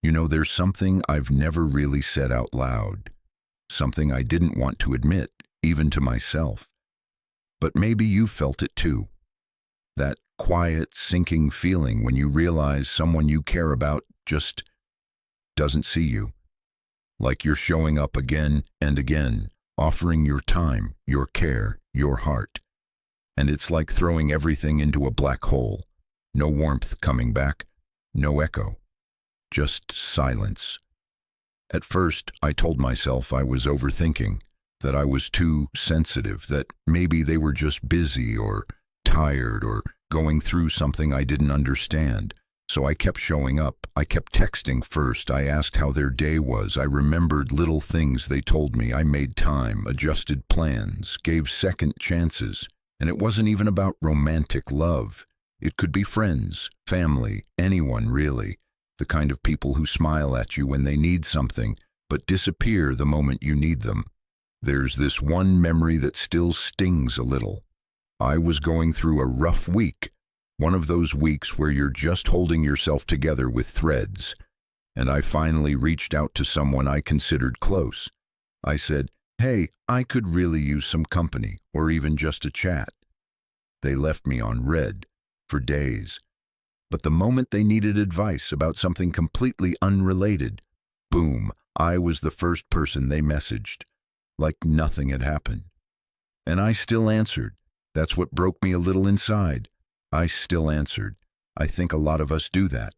You know, there's something I've never really said out loud, something I didn't want to admit, even to myself. But maybe you felt it too. That quiet, sinking feeling when you realize someone you care about just doesn't see you. Like you're showing up again and again, offering your time, your care, your heart. And it's like throwing everything into a black hole. No warmth coming back, no echo, just silence. At first, I told myself I was overthinking, that I was too sensitive, that maybe they were just busy or tired or going through something I didn't understand. So I kept showing up. I kept texting first. I asked how their day was. I remembered little things they told me. I made time, adjusted plans, gave second chances. And it wasn't even about romantic love. It could be friends, family, anyone really. The kind of people who smile at you when they need something, but disappear the moment you need them. There's this one memory that still stings a little. I was going through a rough week, one of those weeks where you're just holding yourself together with threads. And I finally reached out to someone I considered close. I said, "Hey, I could really use some company, or even just a chat." They left me on red for days. But the moment they needed advice about something completely unrelated, boom, I was the first person they messaged, like nothing had happened. And I still answered. That's what broke me a little inside. I still answered. I think a lot of us do that.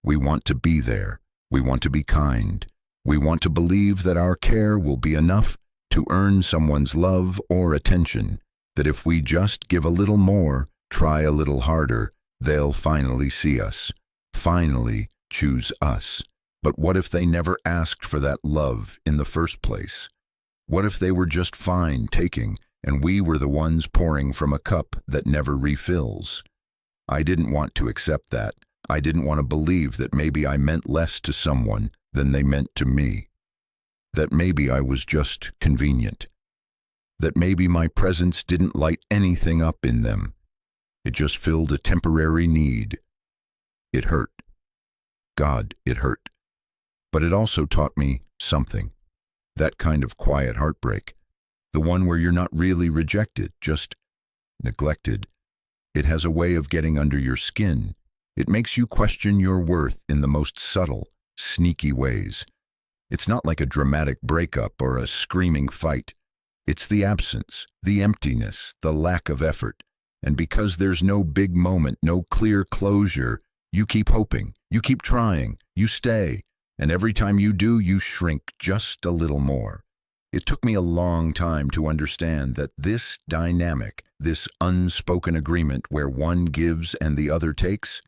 We want to be there. We want to be kind. We want to believe that our care will be enough to earn someone's love or attention, that if we just give a little more, try a little harder, they'll finally see us, finally choose us. But what if they never asked for that love in the first place? What if they were just fine taking, and we were the ones pouring from a cup that never refills? I didn't want to accept that. I didn't want to believe that maybe I meant less to someone than they meant to me. That maybe I was just convenient. That maybe my presence didn't light anything up in them. It just filled a temporary need. It hurt. God, it hurt. But it also taught me something. That kind of quiet heartbreak. The one where you're not really rejected, just neglected. It has a way of getting under your skin. It makes you question your worth in the most subtle, sneaky ways. It's not like a dramatic breakup or a screaming fight. It's the absence, the emptiness, the lack of effort. And because there's no big moment, no clear closure, you keep hoping, you keep trying, you stay. And every time you do, you shrink just a little more. It took me a long time to understand that this dynamic, this unspoken agreement where one gives and the other takes,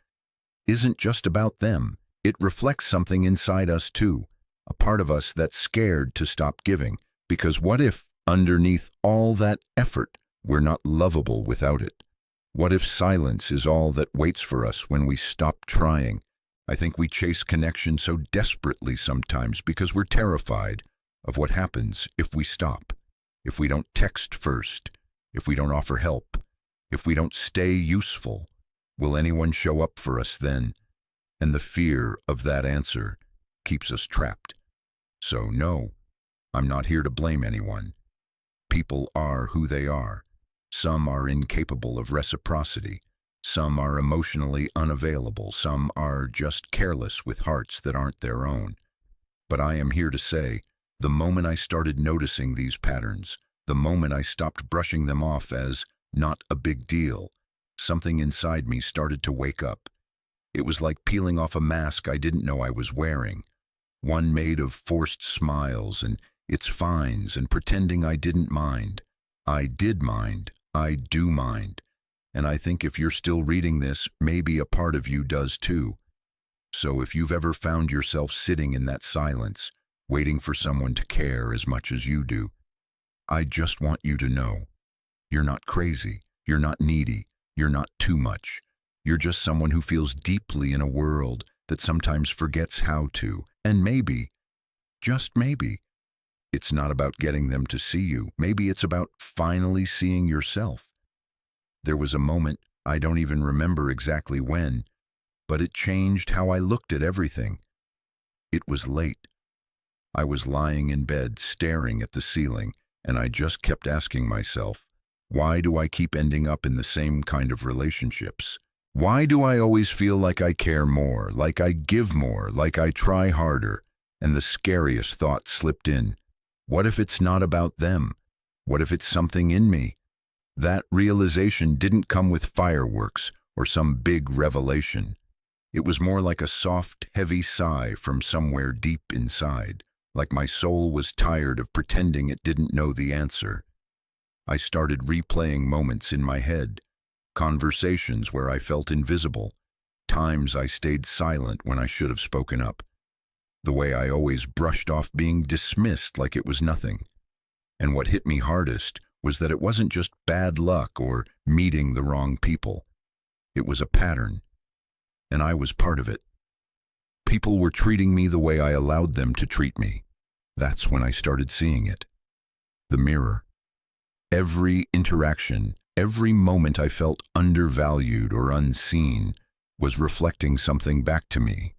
isn't just about them. It reflects something inside us too, a part of us that's scared to stop giving. Because what if, underneath all that effort, we're not lovable without it? What if silence is all that waits for us when we stop trying? I think we chase connection so desperately sometimes because we're terrified of what happens if we stop, if we don't text first, if we don't offer help, if we don't stay useful. Will anyone show up for us then? And the fear of that answer keeps us trapped. So no, I'm not here to blame anyone. People are who they are. Some are incapable of reciprocity. Some are emotionally unavailable. Some are just careless with hearts that aren't their own. But I am here to say, the moment I started noticing these patterns, the moment I stopped brushing them off as not a big deal, something inside me started to wake up. It was like peeling off a mask I didn't know I was wearing, one made of forced smiles and its fines and pretending I didn't mind. I did mind. I do mind. And I think if you're still reading this, maybe a part of you does too. So if you've ever found yourself sitting in that silence, waiting for someone to care as much as you do, I just want you to know, you're not crazy, you're not needy, you're not too much. You're just someone who feels deeply in a world that sometimes forgets how to. And maybe, just maybe, it's not about getting them to see you. Maybe it's about finally seeing yourself. There was a moment, I don't even remember exactly when, but it changed how I looked at everything. It was late. I was lying in bed, staring at the ceiling, and I just kept asking myself, why do I keep ending up in the same kind of relationships? Why do I always feel like I care more, like I give more, like I try harder? And the scariest thought slipped in. What if it's not about them? What if it's something in me? That realization didn't come with fireworks or some big revelation. It was more like a soft, heavy sigh from somewhere deep inside, like my soul was tired of pretending it didn't know the answer. I started replaying moments in my head, conversations where I felt invisible, times I stayed silent when I should have spoken up, the way I always brushed off being dismissed like it was nothing. And what hit me hardest was that it wasn't just bad luck or meeting the wrong people. It was a pattern, and I was part of it. People were treating me the way I allowed them to treat me. That's when I started seeing it. The mirror. Every interaction, every moment I felt undervalued or unseen was reflecting something back to me,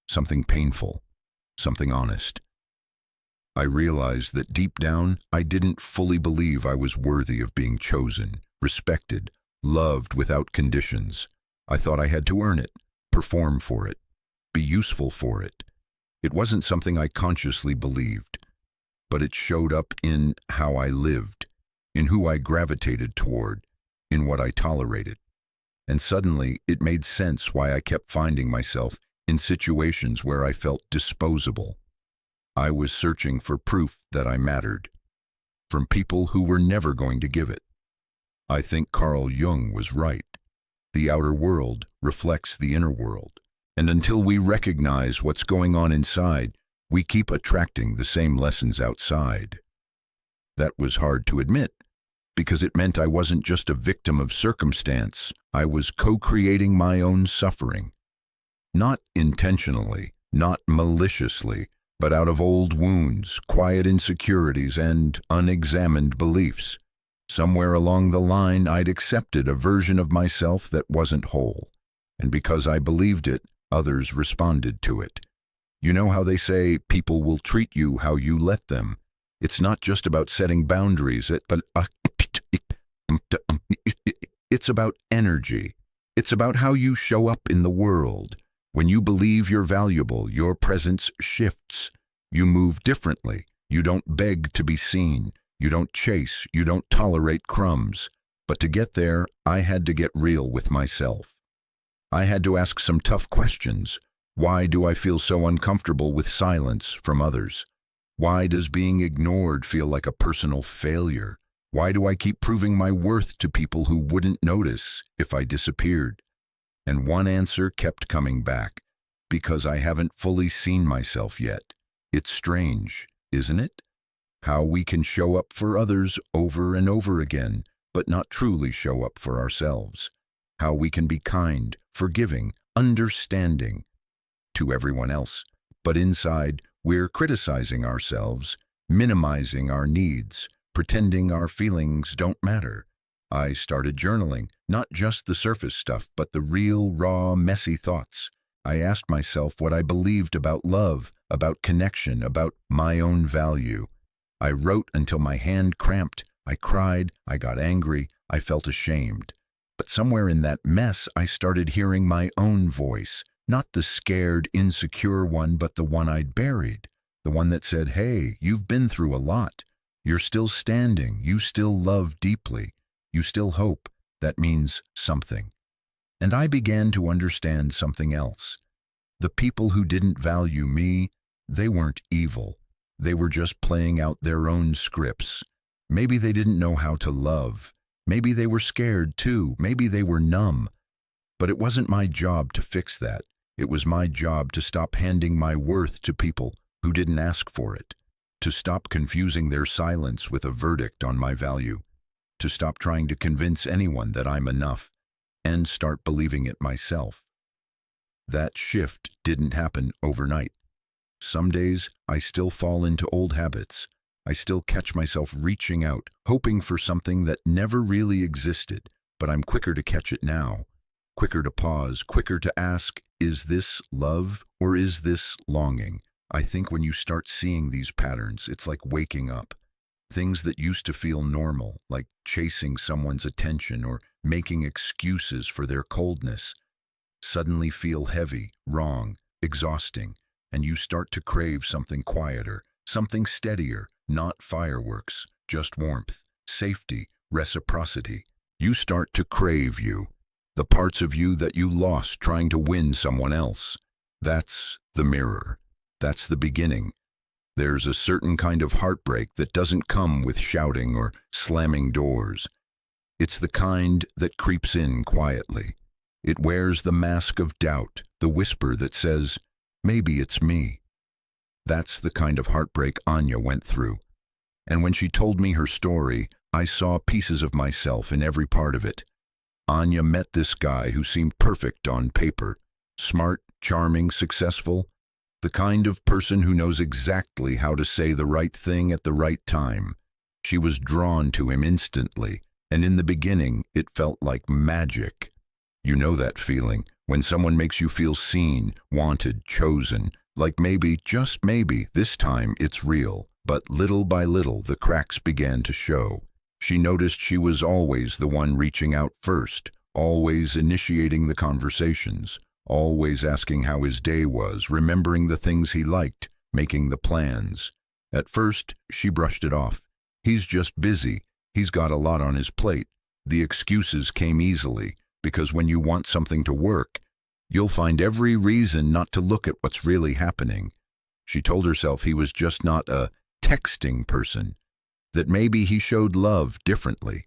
something painful, something honest. I realized that deep down, I didn't fully believe I was worthy of being chosen, respected, loved without conditions. I thought I had to earn it, perform for it, be useful for it. It wasn't something I consciously believed, but it showed up in how I lived, in who I gravitated toward, in what I tolerated. And suddenly, it made sense why I kept finding myself in situations where I felt disposable. I was searching for proof that I mattered, from people who were never going to give it. I think Carl Jung was right. The outer world reflects the inner world, and until we recognize what's going on inside, we keep attracting the same lessons outside. That was hard to admit, because it meant I wasn't just a victim of circumstance, I was co-creating my own suffering. Not intentionally, not maliciously, but out of old wounds, quiet insecurities, and unexamined beliefs. Somewhere along the line, I'd accepted a version of myself that wasn't whole. And because I believed it, others responded to it. You know how they say people will treat you how you let them. It's not just about setting boundaries, but it's about energy. It's about how you show up in the world. When you believe you're valuable, your presence shifts. You move differently. You don't beg to be seen. You don't chase. You don't tolerate crumbs. But to get there, I had to get real with myself. I had to ask some tough questions. Why do I feel so uncomfortable with silence from others? Why does being ignored feel like a personal failure? Why do I keep proving my worth to people who wouldn't notice if I disappeared? And one answer kept coming back, because I haven't fully seen myself yet. It's strange, isn't it? How we can show up for others over and over again, but not truly show up for ourselves. How we can be kind, forgiving, understanding to everyone else, but inside we're criticizing ourselves, minimizing our needs, pretending our feelings don't matter. I started journaling, not just the surface stuff, but the real, raw, messy thoughts. I asked myself what I believed about love, about connection, about my own value. I wrote until my hand cramped. I cried, I got angry, I felt ashamed. But somewhere in that mess, I started hearing my own voice, not the scared, insecure one, but the one I'd buried. The one that said, hey, you've been through a lot. You're still standing. You still love deeply. You still hope. That means something. And I began to understand something else. The people who didn't value me, they weren't evil. They were just playing out their own scripts. Maybe they didn't know how to love. Maybe they were scared too. Maybe they were numb. But it wasn't my job to fix that. It was my job to stop handing my worth to people who didn't ask for it, to stop confusing their silence with a verdict on my value, to stop trying to convince anyone that I'm enough, and start believing it myself. That shift didn't happen overnight. Some days, I still fall into old habits. I still catch myself reaching out, hoping for something that never really existed, but I'm quicker to catch it now. Quicker to pause, quicker to ask, is this love or is this longing? I think when you start seeing these patterns, it's like waking up. Things that used to feel normal, like chasing someone's attention or making excuses for their coldness, suddenly feel heavy, wrong, exhausting, and you start to crave something quieter, something steadier, not fireworks, just warmth, safety, reciprocity. You start to crave you, the parts of you that you lost trying to win someone else. That's the mirror. That's the beginning. There's a certain kind of heartbreak that doesn't come with shouting or slamming doors. It's the kind that creeps in quietly. It wears the mask of doubt, the whisper that says, maybe it's me. That's the kind of heartbreak Anya went through. And when she told me her story, I saw pieces of myself in every part of it. Anya met this guy who seemed perfect on paper, smart, charming, successful, the kind of person who knows exactly how to say the right thing at the right time. She was drawn to him instantly, and in the beginning, it felt like magic. You know that feeling, when someone makes you feel seen, wanted, chosen, like maybe, just maybe, this time it's real. But little by little, the cracks began to show. She noticed she was always the one reaching out first, always initiating the conversations, always asking how his day was, remembering the things he liked, making the plans. At first, she brushed it off. He's just busy. He's got a lot on his plate. The excuses came easily, because when you want something to work, you'll find every reason not to look at what's really happening. She told herself he was just not a texting person, that maybe he showed love differently.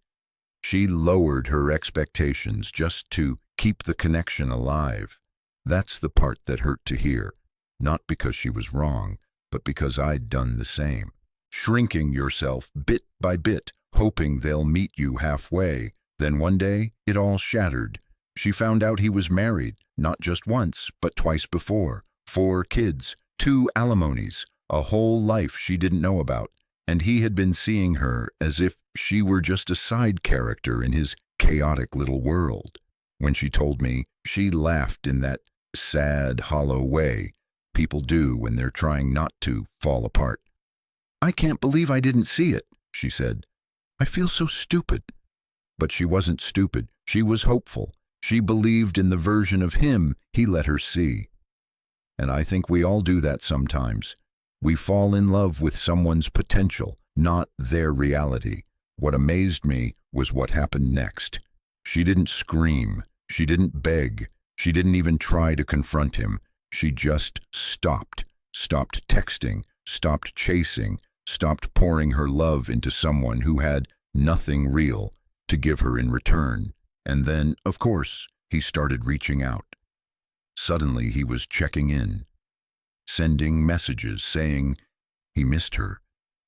She lowered her expectations just to keep the connection alive. That's the part that hurt to hear, not because she was wrong, but because I'd done the same. Shrinking yourself bit by bit, hoping they'll meet you halfway. Then one day, it all shattered. She found out he was married, not just once, but twice before. 4 kids, 2 alimonies, a whole life she didn't know about. And he had been seeing her as if she were just a side character in his chaotic little world. When she told me, she laughed in that sad, hollow way people do when they're trying not to fall apart. "I can't believe I didn't see it," she said. "I feel so stupid." But she wasn't stupid. She was hopeful. She believed in the version of him he let her see. And I think we all do that sometimes. We fall in love with someone's potential, not their reality. What amazed me was what happened next. She didn't scream. She didn't beg. She didn't even try to confront him. She just stopped. Stopped texting. Stopped chasing. Stopped pouring her love into someone who had nothing real to give her in return. And then, of course, he started reaching out. Suddenly he was checking in, sending messages saying he missed her.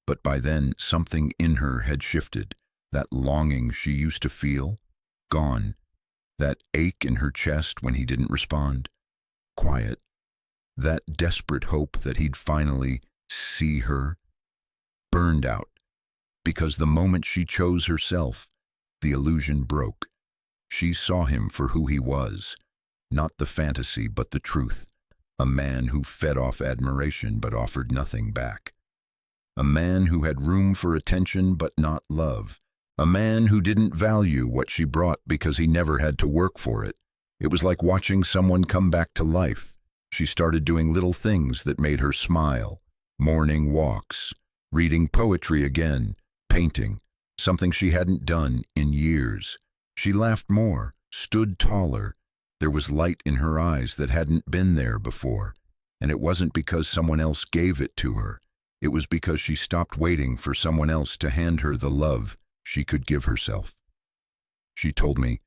But by then, something in her had shifted. That longing she used to feel, gone. That ache in her chest when he didn't respond, quiet. That desperate hope that he'd finally see her, burned out. Because the moment she chose herself, the illusion broke. She saw him for who he was, not the fantasy but the truth. A man who fed off admiration but offered nothing back. A man who had room for attention but not love. A man who didn't value what she brought because he never had to work for it. It was like watching someone come back to life. She started doing little things that made her smile. Morning walks, reading poetry again, painting, something she hadn't done in years. She laughed more, stood taller. There was light in her eyes that hadn't been there before. And it wasn't because someone else gave it to her. It was because she stopped waiting for someone else to hand her the love she could give herself. She told me,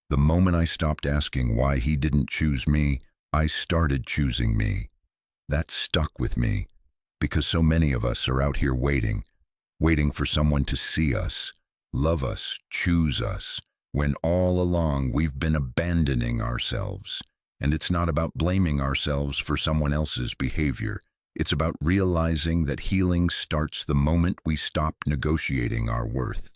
the moment I stopped asking why he didn't choose me, I started choosing me. That stuck with me, because so many of us are out here waiting for someone to see us, love us, choose us, when all along we've been abandoning ourselves. And it's not about blaming ourselves for someone else's behavior. It's about realizing that healing starts the moment we stop negotiating our worth.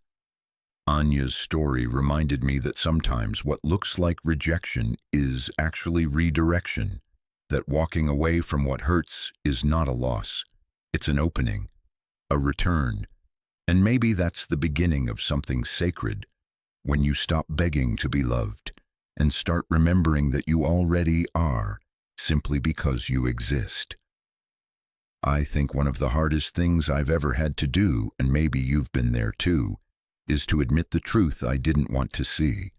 Anya's story reminded me that sometimes what looks like rejection is actually redirection. that walking away from what hurts is not a loss. It's an opening, a return, and maybe that's the beginning of something sacred, when you stop begging to be loved and start remembering that you already are, simply because you exist. I think one of the hardest things I've ever had to do, and maybe you've been there too, is to admit the truth I didn't want to see.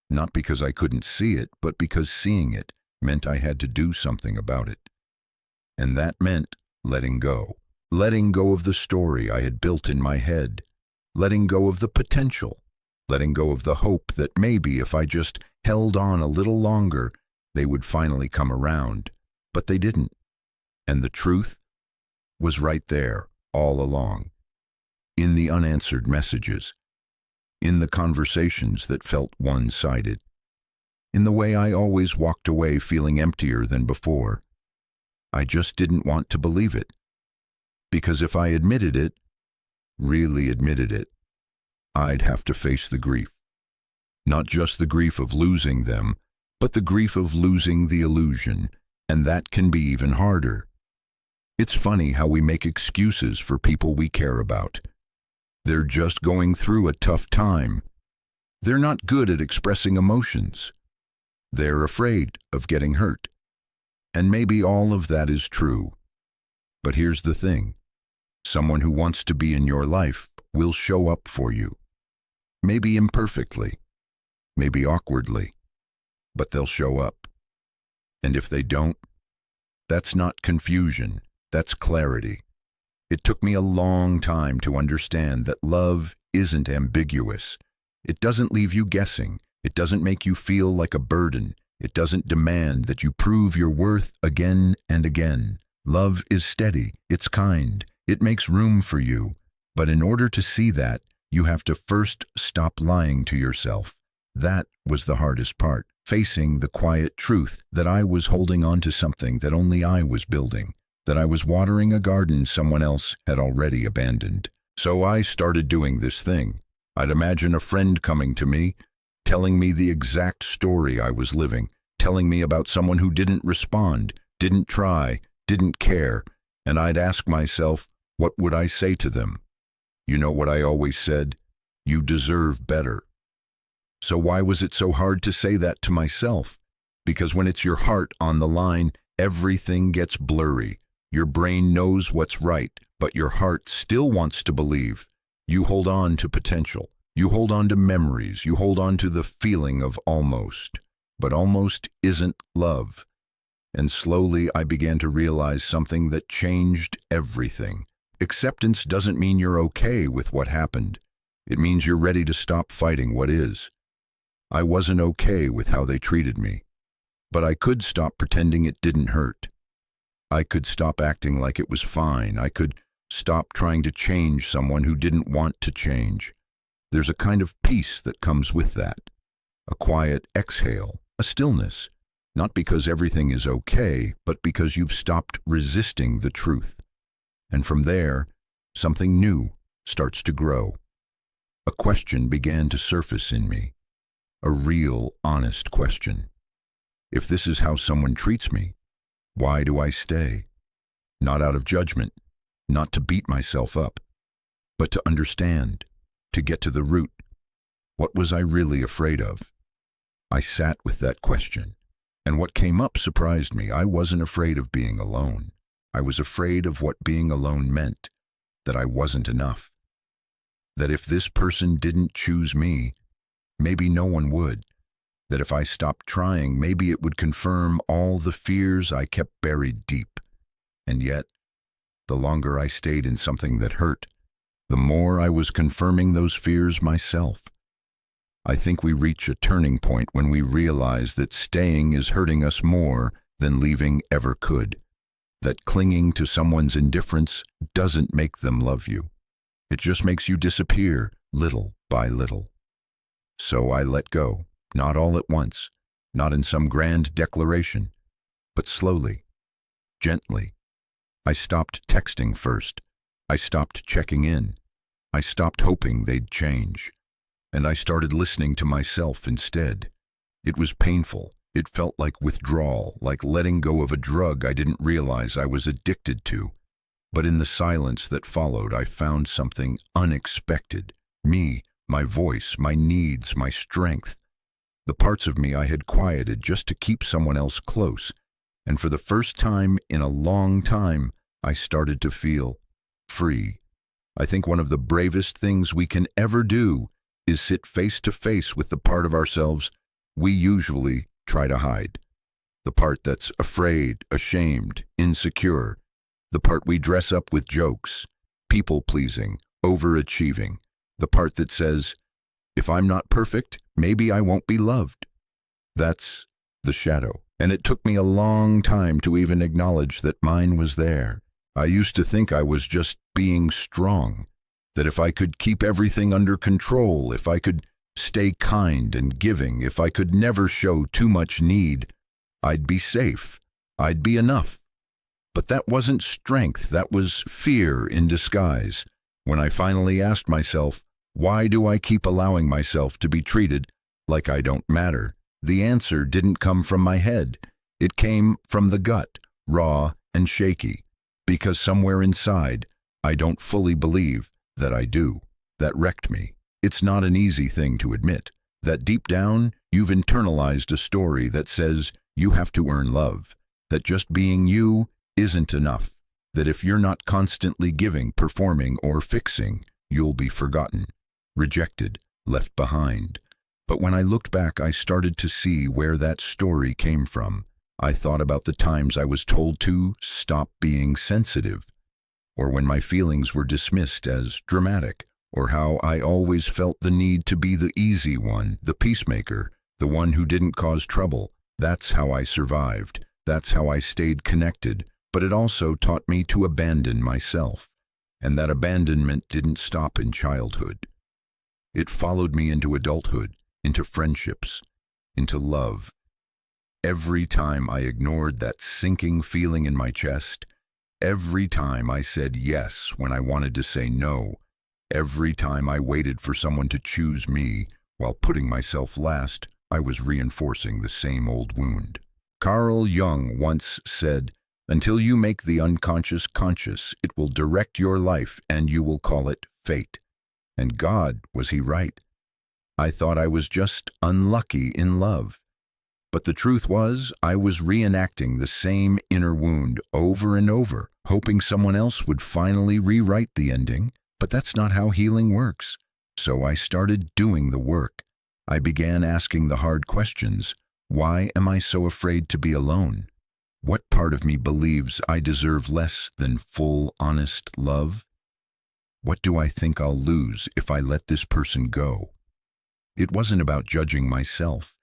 Not because I couldn't see it, but because seeing it meant I had to do something about it. And that meant letting go. Letting go of the story I had built in my head. Letting go of the potential. Letting go of the hope that maybe if I just held on a little longer, they would finally come around. But they didn't. And the truth was right there all along. In the unanswered messages. In the conversations that felt one-sided. In the way I always walked away feeling emptier than before. I just didn't want to believe it. Because if I admitted it, really admitted it, I'd have to face the grief. Not just the grief of losing them, but the grief of losing the illusion, and that can be even harder. It's funny how we make excuses for people we care about. They're just going through a tough time. They're not good at expressing emotions. They're afraid of getting hurt. And maybe all of that is true. But here's the thing. Someone who wants to be in your life will show up for you. Maybe imperfectly, maybe awkwardly, but they'll show up. And if they don't, that's not confusion, that's clarity. It took me a long time to understand that love isn't ambiguous. It doesn't leave you guessing. It doesn't make you feel like a burden. It doesn't demand that you prove your worth again and again. Love is steady. It's kind. It makes room for you. But in order to see that, you have to first stop lying to yourself. That was the hardest part, facing the quiet truth that I was holding on to something that only I was building, that I was watering a garden someone else had already abandoned. So I started doing this thing. I'd imagine a friend coming to me, telling me the exact story I was living, telling me about someone who didn't respond, didn't try, didn't care, and I'd ask myself, what would I say to them? You know what I always said? You deserve better. So why was it so hard to say that to myself? Because when it's your heart on the line, everything gets blurry. Your brain knows what's right, but your heart still wants to believe. You hold on to potential. You hold on to memories. You hold on to the feeling of almost. But almost isn't love. And slowly I began to realize something that changed everything. Acceptance doesn't mean you're okay with what happened. It means you're ready to stop fighting what is. I wasn't okay with how they treated me. But I could stop pretending it didn't hurt. I could stop acting like it was fine. I could stop trying to change someone who didn't want to change. There's a kind of peace that comes with that. A quiet exhale, a stillness. Not because everything is okay, but because you've stopped resisting the truth. And from there, something new starts to grow. A question began to surface in me. A real, honest question. If this is how someone treats me, why do I stay? Not out of judgment, not to beat myself up, but to understand, to get to the root. What was I really afraid of? I sat with that question, and what came up surprised me. I wasn't afraid of being alone. I was afraid of what being alone meant, that I wasn't enough. That if this person didn't choose me, maybe no one would. That if I stopped trying, maybe it would confirm all the fears I kept buried deep. And yet, the longer I stayed in something that hurt, the more I was confirming those fears myself. I think we reach a turning point when we realize that staying is hurting us more than leaving ever could. That clinging to someone's indifference doesn't make them love you. It just makes you disappear little by little. So I let go, not all at once, not in some grand declaration, but slowly, gently. I stopped texting first. I stopped checking in. I stopped hoping they'd change. And I started listening to myself instead. It was painful. It felt like withdrawal, like letting go of a drug I didn't realize I was addicted to. But in the silence that followed, I found something unexpected. Me, my voice, my needs, my strength. The parts of me I had quieted just to keep someone else close. And for the first time in a long time, I started to feel free. I think one of the bravest things we can ever do is sit face to face with the part of ourselves we usually try to hide. The part that's afraid, ashamed, insecure. The part we dress up with jokes, people-pleasing, overachieving. The part that says, if I'm not perfect, maybe I won't be loved. That's the shadow. And it took me a long time to even acknowledge that mine was there. I used to think I was just being strong, that if I could keep everything under control, if I could stay kind and giving, if I could never show too much need, I'd be safe. I'd be enough. But that wasn't strength, that was fear in disguise. When I finally asked myself, why do I keep allowing myself to be treated like I don't matter? The answer didn't come from my head. It came from the gut, raw and shaky, because somewhere inside, I don't fully believe that I do. That wrecked me. It's not an easy thing to admit, that deep down, you've internalized a story that says you have to earn love, that just being you isn't enough, that if you're not constantly giving, performing, or fixing, you'll be forgotten, rejected, left behind. But when I looked back, I started to see where that story came from. I thought about the times I was told to stop being sensitive, or when my feelings were dismissed as dramatic, or how I always felt the need to be the easy one, the peacemaker, the one who didn't cause trouble. That's how I survived. That's how I stayed connected. But it also taught me to abandon myself. And that abandonment didn't stop in childhood. It followed me into adulthood, into friendships, into love. Every time I ignored that sinking feeling in my chest, every time I said yes when I wanted to say no, every time I waited for someone to choose me while putting myself last, I was reinforcing the same old wound. Carl Jung once said, "Until you make the unconscious conscious, it will direct your life and you will call it fate." And God, was he right? I thought I was just unlucky in love. But the truth was, I was reenacting the same inner wound over and over, hoping someone else would finally rewrite the ending. But that's not how healing works. So I started doing the work. I began asking the hard questions. Why am I so afraid to be alone? What part of me believes I deserve less than full, honest love? What do I think I'll lose if I let this person go? It wasn't about judging myself.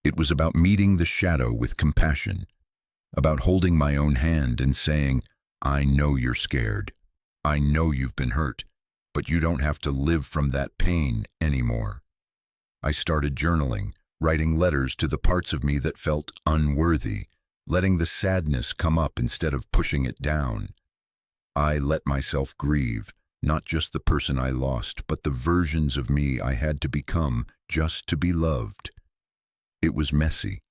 It was about meeting the shadow with compassion, about holding my own hand and saying, I know you're scared. I know you've been hurt, but you don't have to live from that pain anymore. I started journaling, writing letters to the parts of me that felt unworthy, letting the sadness come up instead of pushing it down. I let myself grieve, not just the person I lost, but the versions of me I had to become just to be loved. It was messy.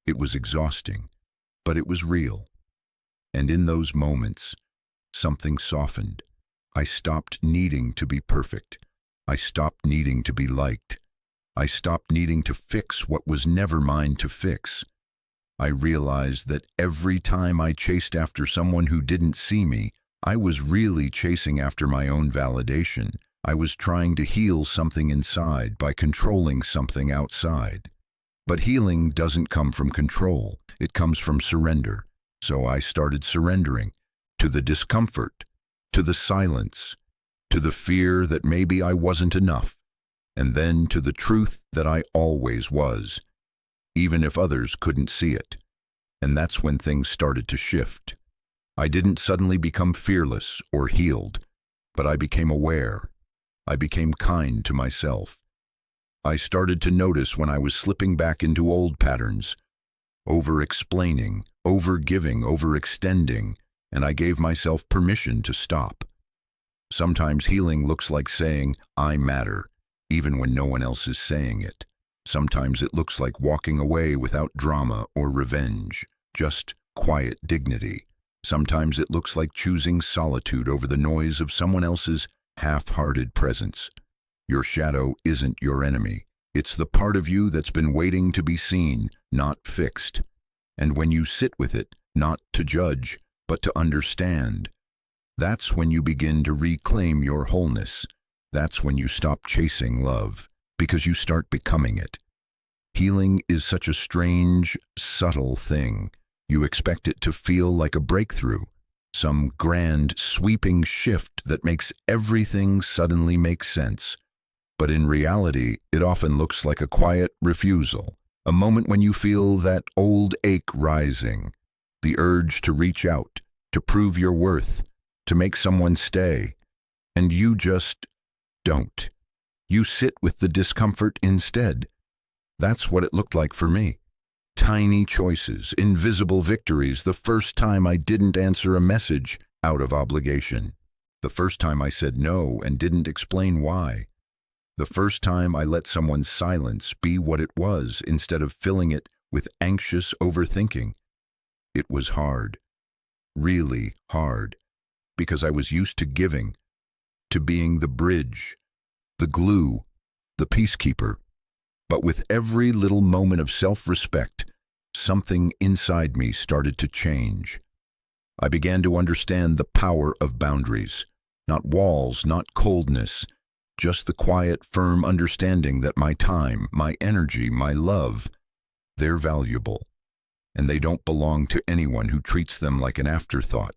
It was exhausting, but it was real. And in those moments, something softened. I stopped needing to be perfect. I stopped needing to be liked. I stopped needing to fix what was never mine to fix. I realized that every time I chased after someone who didn't see me, I was really chasing after my own validation. I was trying to heal something inside by controlling something outside. But healing doesn't come from control. It comes from surrender. So I started surrendering to the discomfort, to the silence, to the fear that maybe I wasn't enough, and then to the truth that I always was, even if others couldn't see it. And that's when things started to shift. I didn't suddenly become fearless or healed, but I became aware. I became kind to myself. I started to notice when I was slipping back into old patterns, over-explaining, over-giving, overextending, and I gave myself permission to stop. Sometimes healing looks like saying, I matter, even when no one else is saying it. Sometimes it looks like walking away without drama or revenge, just quiet dignity. Sometimes it looks like choosing solitude over the noise of someone else's half-hearted presence. Your shadow isn't your enemy. It's the part of you that's been waiting to be seen, not fixed. And when you sit with it, not to judge, but to understand, that's when you begin to reclaim your wholeness. That's when you stop chasing love, because you start becoming it. Healing is such a strange, subtle thing. You expect it to feel like a breakthrough, some grand, sweeping shift that makes everything suddenly make sense. But in reality, it often looks like a quiet refusal, a moment when you feel that old ache rising, the urge to reach out, to prove your worth, to make someone stay, and you just don't. You sit with the discomfort instead. That's what it looked like for me. Tiny choices, invisible victories, the first time I didn't answer a message out of obligation. The first time I said no and didn't explain why. The first time I let someone's silence be what it was instead of filling it with anxious overthinking. It was hard, really hard, because I was used to giving, to being the bridge, the glue, the peacekeeper. But with every little moment of self-respect, something inside me started to change. I began to understand the power of boundaries, not walls, not coldness, just the quiet, firm understanding that my time, my energy, my love, they're valuable, and they don't belong to anyone who treats them like an afterthought.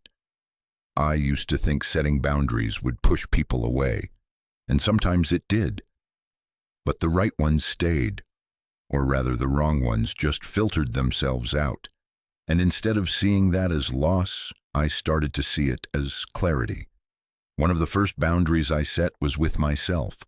I used to think setting boundaries would push people away, and sometimes it did. But the right ones stayed, or rather the wrong ones just filtered themselves out. And instead of seeing that as loss, I started to see it as clarity. One of the first boundaries I set was with myself.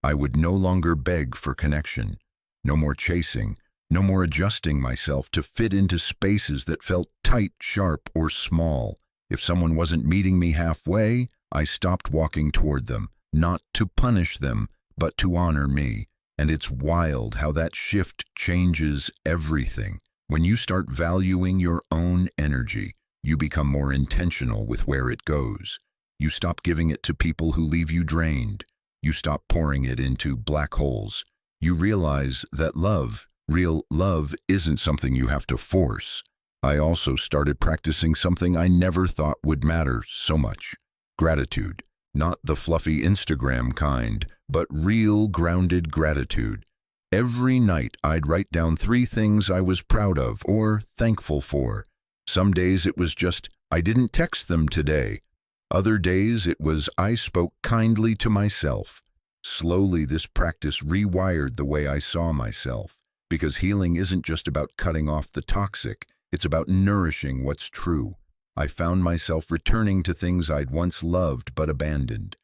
I would no longer beg for connection, no more chasing, no more adjusting myself to fit into spaces that felt tight, sharp, or small. If someone wasn't meeting me halfway, I stopped walking toward them, not to punish them, but to honor me. And it's wild how that shift changes everything. When you start valuing your own energy, you become more intentional with where it goes. You stop giving it to people who leave you drained. You stop pouring it into black holes. You realize that love, real love, isn't something you have to force. I also started practicing something I never thought would matter so much: gratitude. Not the fluffy Instagram kind, but real grounded gratitude. Every night I'd write down 3 things I was proud of or thankful for. Some days it was just, I didn't text them today. Other days it was, I spoke kindly to myself. Slowly this practice rewired the way I saw myself, because healing isn't just about cutting off the toxic, it's about nourishing what's true. I found myself returning to things I'd once loved but abandoned.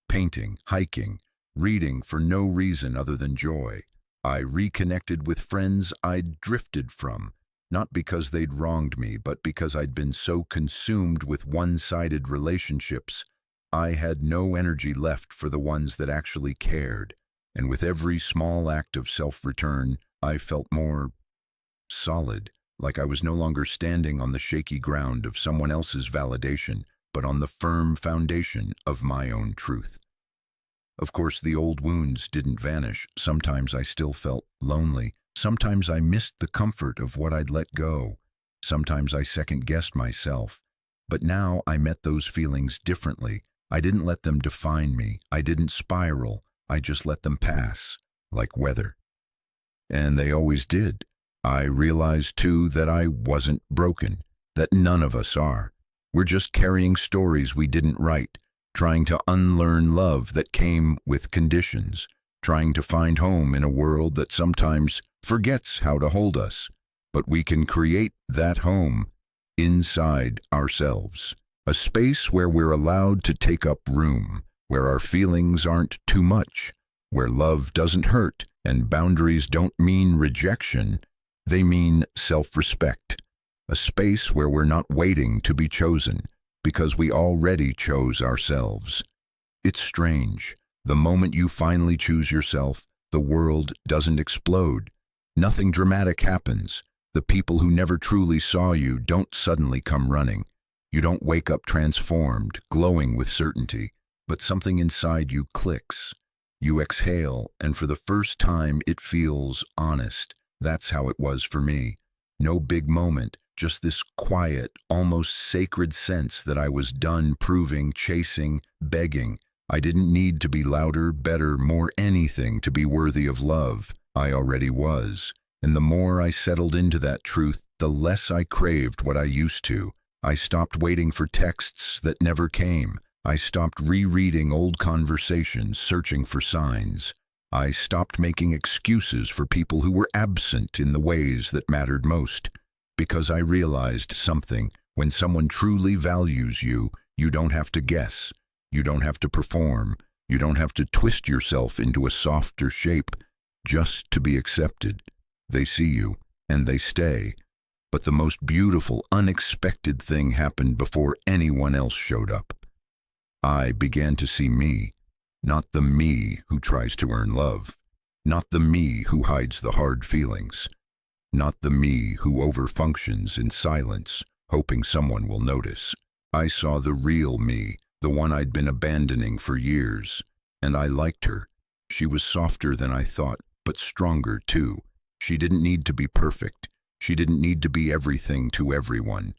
Painting, hiking, reading for no reason other than joy. I reconnected with friends I'd drifted from, not because they'd wronged me, but because I'd been so consumed with one-sided relationships, I had no energy left for the ones that actually cared. And with every small act of self-return, I felt more solid, like I was no longer standing on the shaky ground of someone else's validation, but on the firm foundation of my own truth. Of course, the old wounds didn't vanish. Sometimes I still felt lonely. Sometimes I missed the comfort of what I'd let go. Sometimes I second-guessed myself. But now I met those feelings differently. I didn't let them define me. I didn't spiral. I just let them pass, like weather. And they always did. I realized, too, that I wasn't broken, that none of us are. We're just carrying stories we didn't write, trying to unlearn love that came with conditions, trying to find home in a world that sometimes forgets how to hold us. But we can create that home inside ourselves, a space where we're allowed to take up room, where our feelings aren't too much, where love doesn't hurt and boundaries don't mean rejection. They mean self-respect, a space where we're not waiting to be chosen, because we already chose ourselves. It's strange. The moment you finally choose yourself, The world doesn't explode. Nothing dramatic happens. The people who never truly saw you don't suddenly come running. You don't wake up transformed, glowing with certainty, but something inside you clicks. You exhale, and for the first time it feels honest. That's how it was for me. No big moment, just this quiet, almost sacred sense that I was done proving, chasing, begging. I didn't need to be louder, better, more anything to be worthy of love. I already was. And the more I settled into that truth, the less I craved what I used to. I stopped waiting for texts that never came. I stopped rereading old conversations, searching for signs. I stopped making excuses for people who were absent in the ways that mattered most. Because I realized something. When someone truly values you, you don't have to guess. You don't have to perform. You don't have to twist yourself into a softer shape just to be accepted. They see you, and they stay. But the most beautiful, unexpected thing happened before anyone else showed up. I began to see me, not the me who tries to earn love, not the me who hides the hard feelings, not the me who overfunctions in silence, hoping someone will notice. I saw the real me, the one I'd been abandoning for years, and I liked her. She was softer than I thought, but stronger too. She didn't need to be perfect. She didn't need to be everything to everyone.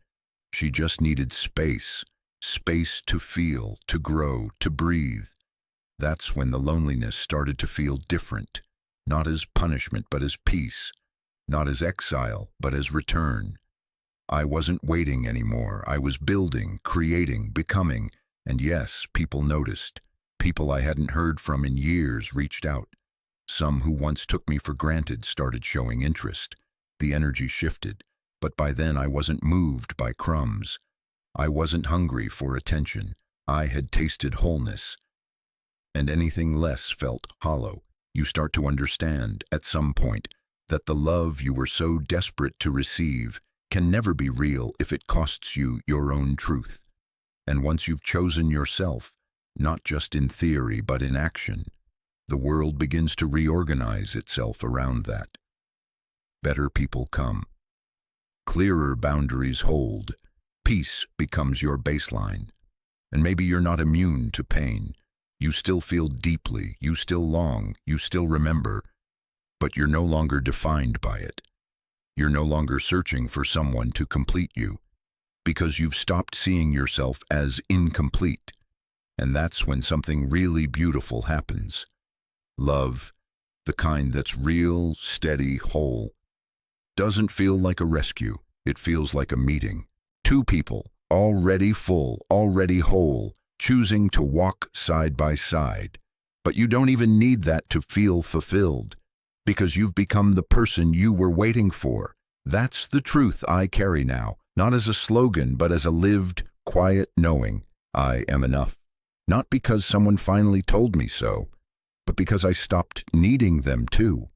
She just needed space. Space to feel, to grow, to breathe. That's when the loneliness started to feel different. Not as punishment, but as peace. Not as exile, but as return. I wasn't waiting anymore. I was building, creating, becoming. And yes, people noticed. People I hadn't heard from in years reached out. Some who once took me for granted started showing interest. The energy shifted, but by then I wasn't moved by crumbs. I wasn't hungry for attention. I had tasted wholeness, and anything less felt hollow. You start to understand, at some point, that the love you were so desperate to receive can never be real if it costs you your own truth. And once you've chosen yourself, not just in theory but in action, the world begins to reorganize itself around that. Better people come. Clearer boundaries hold. Peace becomes your baseline. And maybe you're not immune to pain. You still feel deeply, you still long, you still remember, but you're no longer defined by it. You're no longer searching for someone to complete you, because you've stopped seeing yourself as incomplete. And that's when something really beautiful happens. Love, the kind that's real, steady, whole, doesn't feel like a rescue. It feels like a meeting. Two people, already full, already whole, choosing to walk side by side. But you don't even need that to feel fulfilled, because you've become the person you were waiting for. That's the truth I carry now, not as a slogan, but as a lived, quiet knowing. I am enough. Not because someone finally told me so, but because I stopped needing them to.